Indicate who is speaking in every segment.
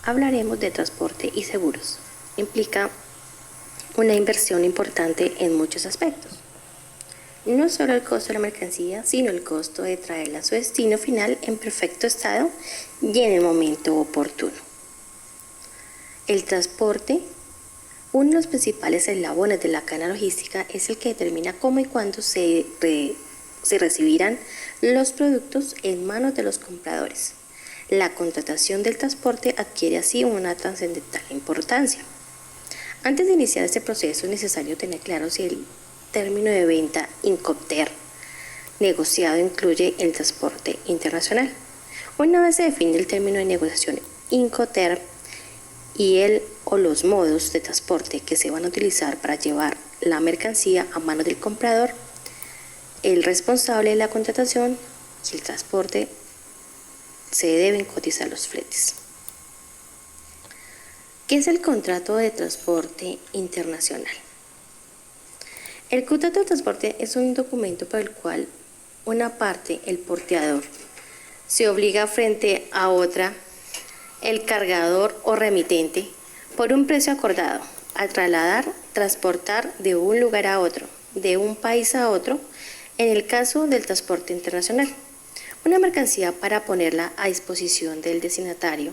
Speaker 1: hablaremos de transporte y seguros. Implica una inversión importante en muchos aspectos. No solo el costo de la mercancía, sino el costo de traerla a su destino final en perfecto estado y en el momento oportuno. El transporte, uno de los principales eslabones de la cadena logística, es el que determina cómo y cuándo se recibirán los productos en manos de los compradores. La contratación del transporte adquiere así una trascendental importancia. Antes de iniciar este proceso es necesario tener claro si el término de venta Incoterm negociado incluye el transporte internacional. Una vez se define el término de negociación Incoterm y el o los modos de transporte que se van a utilizar para llevar la mercancía a manos del comprador, el responsable de la contratación y el transporte, se deben cotizar los fletes. ¿Qué es el contrato de transporte internacional? El contrato de transporte es un documento por el cual una parte, el porteador, se obliga frente a otra, el cargador o remitente, por un precio acordado, a trasladar, transportar de un lugar a otro, de un país a otro, en el caso del transporte internacional, una mercancía para ponerla a disposición del destinatario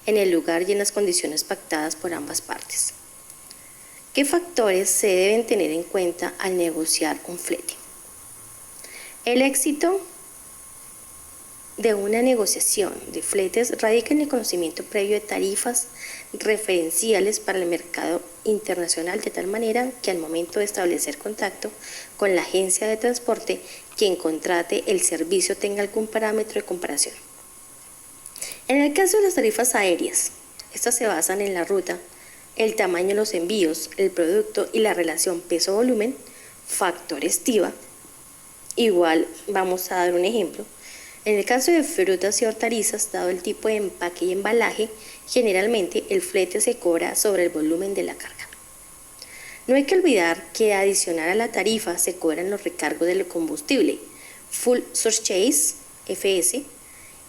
Speaker 1: en el lugar y en las condiciones pactadas por ambas partes. ¿Qué factores se deben tener en cuenta al negociar un flete? El éxito de una negociación de fletes radica en el conocimiento previo de tarifas referenciales para el mercado internacional, de tal manera que al momento de establecer contacto con la agencia de transporte, quien contrate el servicio tenga algún parámetro de comparación. En el caso de las tarifas aéreas, estas se basan en la ruta, el tamaño de los envíos, el producto y la relación peso-volumen, factor estiva. Igual, vamos a dar un ejemplo. En el caso de frutas y hortalizas, dado el tipo de empaque y embalaje, generalmente el flete se cobra sobre el volumen de la carga. No hay que olvidar que adicional a la tarifa se cobran los recargos del combustible, Full Surcharge, FS,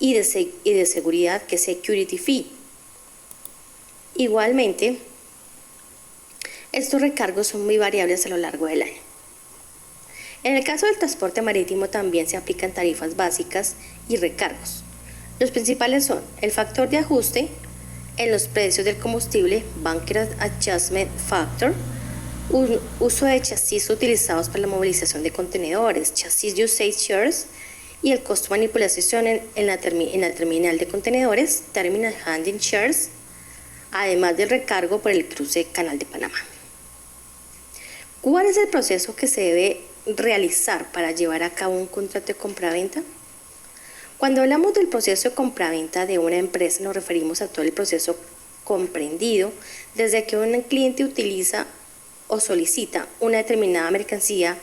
Speaker 1: y de seguridad, que es Security Fee. Igualmente, estos recargos son muy variables a lo largo del año. En el caso del transporte marítimo también se aplican tarifas básicas y recargos. Los principales son el factor de ajuste en los precios del combustible, Bunker Adjustment Factor, uso de chasis utilizados para la movilización de contenedores, Chassis Usage Charges, y el costo de manipulación en la terminal de contenedores, Terminal Handling Charges, además del recargo por el cruce Canal de Panamá. ¿Cuál es el proceso que se debe realizar para llevar a cabo un contrato de compraventa? Cuando hablamos del proceso de compraventa de una empresa, nos referimos a todo el proceso comprendido desde que un cliente utiliza o solicita una determinada mercancía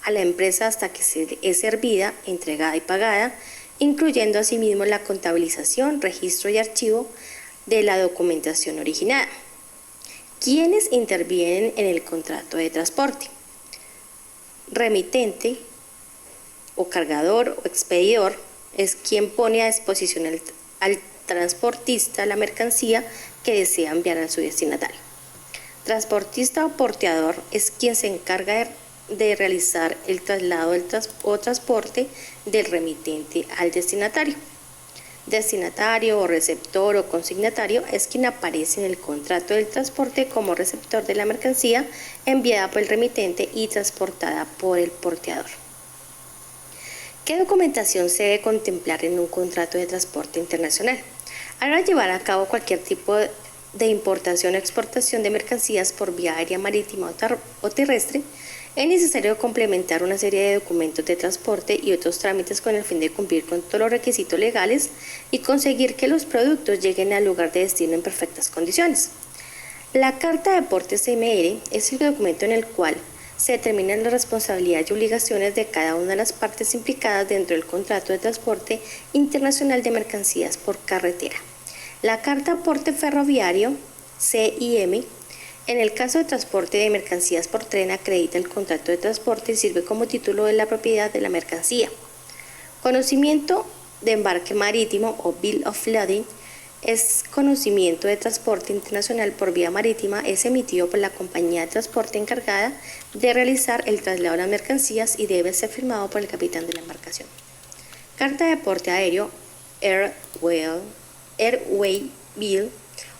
Speaker 1: a la empresa hasta que es servida, entregada y pagada, incluyendo asimismo la contabilización, registro y archivo de la documentación originada. ¿Quiénes intervienen en el contrato de transporte? Remitente o cargador o expedidor es quien pone a disposición al transportista la mercancía que desea enviar a su destinatario. Transportista o porteador es quien se encarga de realizar el traslado o transporte del remitente al destinatario. Destinatario o receptor o consignatario es quien aparece en el contrato del transporte como receptor de la mercancía enviada por el remitente y transportada por el porteador. ¿Qué documentación se debe contemplar en un contrato de transporte internacional? A la hora de llevar a cabo cualquier tipo de importación o exportación de mercancías por vía aérea, marítima o terrestre, es necesario complementar una serie de documentos de transporte y otros trámites con el fin de cumplir con todos los requisitos legales y conseguir que los productos lleguen al lugar de destino en perfectas condiciones. La Carta de Portes MR es el documento en el cual se determinan las responsabilidades y obligaciones de cada una de las partes implicadas dentro del contrato de transporte internacional de mercancías por carretera. La Carta Porte Ferroviario, CIM, en el caso de transporte de mercancías por tren, acredita el contrato de transporte y sirve como título de la propiedad de la mercancía. Conocimiento de embarque marítimo o Bill of Lading es conocimiento de transporte internacional por vía marítima, es emitido por la compañía de transporte encargada de realizar el traslado de las mercancías y debe ser firmado por el capitán de la embarcación. Carta de porte aéreo, Airway Bill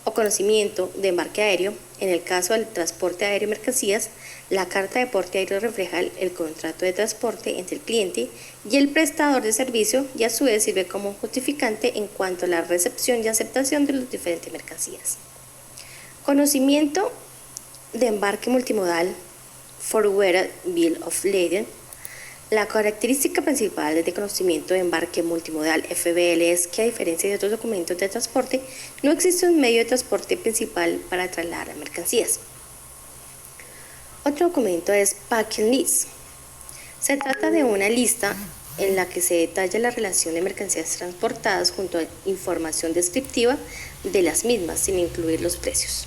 Speaker 1: o conocimiento de embarque aéreo. En el caso del transporte aéreo de mercancías, la carta de porte aéreo refleja el contrato de transporte entre el cliente y el prestador de servicio y a su vez sirve como justificante en cuanto a la recepción y aceptación de las diferentes mercancías. Conocimiento de embarque multimodal, Forwarded Bill of Lading. La característica principal de conocimiento de embarque multimodal FBL es que, a diferencia de otros documentos de transporte, no existe un medio de transporte principal para trasladar las mercancías. Otro documento es Packing List. Se trata de una lista en la que se detalla la relación de mercancías transportadas junto a información descriptiva de las mismas, sin incluir los precios.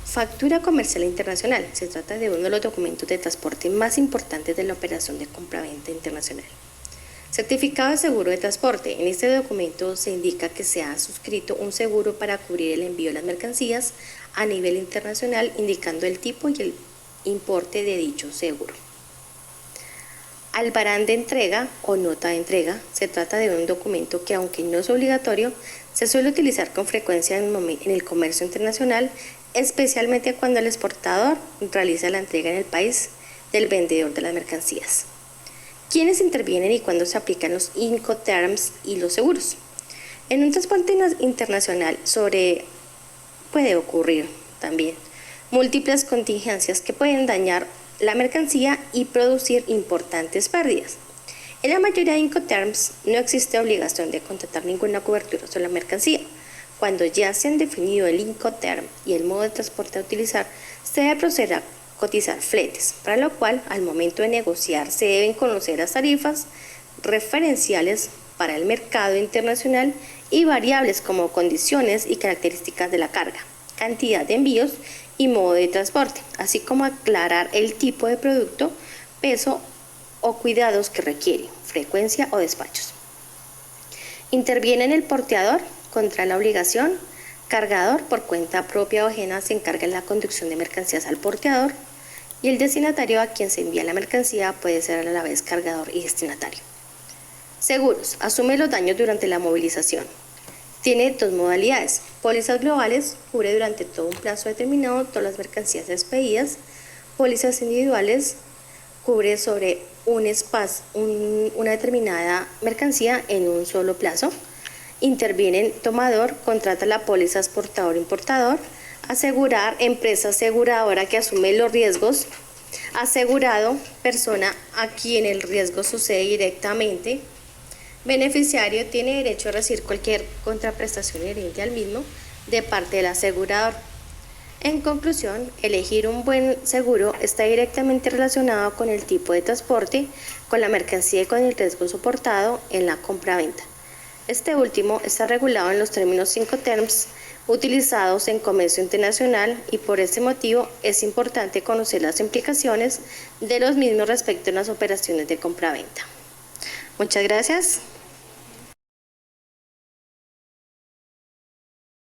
Speaker 1: Factura comercial internacional. Se trata de uno de los documentos de transporte más importantes de la operación de compra-venta internacional. Certificado de seguro de transporte. En este documento se indica que se ha suscrito un seguro para cubrir el envío de las mercancías a nivel internacional, indicando el tipo y el importe de dicho seguro. Albarán de entrega o nota de entrega. Se trata de un documento que, aunque no es obligatorio, se suele utilizar con frecuencia en el comercio internacional, especialmente cuando el exportador realiza la entrega en el país del vendedor de las mercancías. ¿Quiénes intervienen y cuándo se aplican los Incoterms y los seguros? En un transporte internacional puede ocurrir también múltiples contingencias que pueden dañar la mercancía y producir importantes pérdidas. En la mayoría de Incoterms no existe obligación de contratar ninguna cobertura sobre la mercancía. Cuando ya se han definido el Incoterm y el modo de transporte a utilizar, se debe proceder a cotizar fletes, para lo cual, al momento de negociar, se deben conocer las tarifas referenciales para el mercado internacional y variables como condiciones y características de la carga, cantidad de envíos y modo de transporte, así como aclarar el tipo de producto, peso o cuidados que requiere, frecuencia o despachos. Interviene en el porteador contra la obligación. Cargador, por cuenta propia o ajena, se encarga de la conducción de mercancías al porteador, y el destinatario a quien se envía la mercancía puede ser a la vez cargador y destinatario. Seguros. Asume los daños durante la movilización. Tiene dos modalidades. Pólizas globales, cubre durante todo un plazo determinado todas las mercancías expedidas. Pólizas individuales, cubre sobre un espacio, una determinada mercancía en un solo plazo. Interviene tomador, contrata la póliza exportador-importador. Asegurar, empresa aseguradora que asume los riesgos. Asegurado, persona a quien el riesgo sucede directamente. Beneficiario, tiene derecho a recibir cualquier contraprestación inherente al mismo de parte del asegurador. En conclusión, elegir un buen seguro está directamente relacionado con el tipo de transporte, con la mercancía y con el riesgo soportado en la compra-venta. Este último está regulado en los términos Incoterms utilizados en comercio internacional, y por este motivo es importante conocer las implicaciones de los mismos respecto a las operaciones de compra-venta. Muchas gracias.